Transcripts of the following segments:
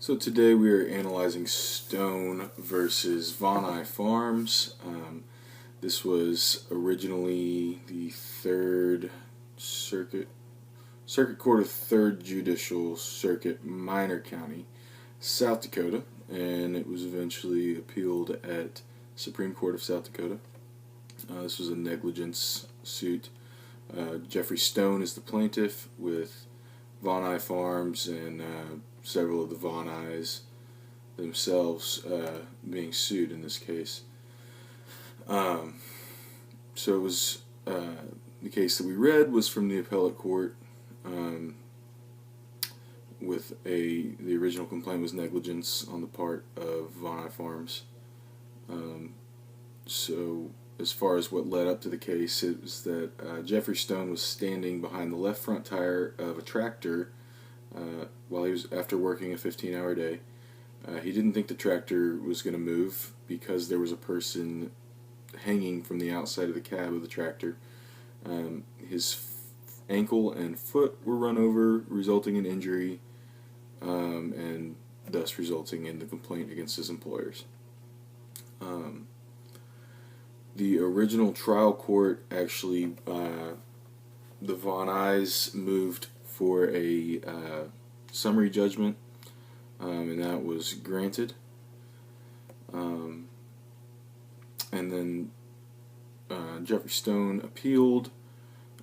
So today we are analyzing Stone versus Von Eye Farms. This was originally the Circuit Court of 3rd Judicial Circuit, Minor County, South Dakota, and it was eventually appealed at Supreme Court of South Dakota. This was a negligence suit. Jeffrey Stone is the plaintiff, with Von Eye Farms and several of the Von Eyes themselves being sued in this case. So it was the case that we read was from the appellate court. The original complaint was negligence on the part of Von Eye Farms. So as far as what led up to the case, it was that Jeffrey Stone was standing behind the left front tire of a tractor while he was after working a 15-hour day. He didn't think the tractor was going to move because there was a person hanging from the outside of the cab of the tractor. His ankle and foot were run over, resulting in injury, and thus resulting in the complaint against his employers. The original trial court actually, the Von Eyes moved for a summary judgment, and that was granted. And then Jeffrey Stone appealed,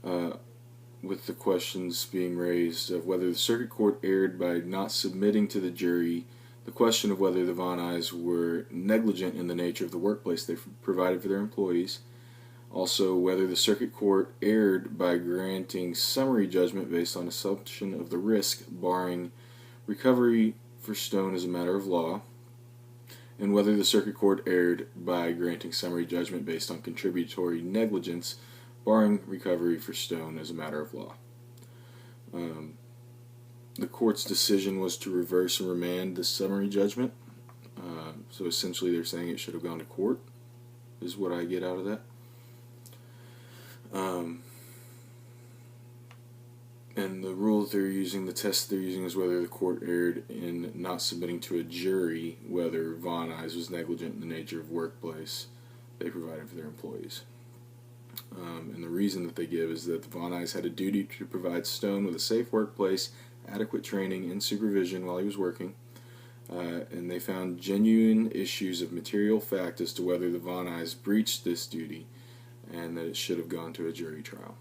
with the questions being raised of whether the circuit court erred by not submitting to the jury the question of whether the Von Eyes were negligent in the nature of the workplace they provided for their employees. Also, whether the circuit court erred by granting summary judgment based on assumption of the risk, barring recovery for Stone as a matter of law, and whether the circuit court erred by granting summary judgment based on contributory negligence, barring recovery for Stone as a matter of law. The court's decision was to reverse and remand the summary judgment. So essentially they're saying it should have gone to court, is what I get out of that. And the rule that they're using, the test they're using, is whether the court erred in not submitting to a jury whether Von Eyes was negligent in the nature of workplace they provided for their employees. And the reason that they give is that the Von Eyes had a duty to provide Stone with a safe workplace, adequate training and supervision while he was working, and they found genuine issues of material fact as to whether the Von Eyes breached this duty, and that it should have gone to a jury trial.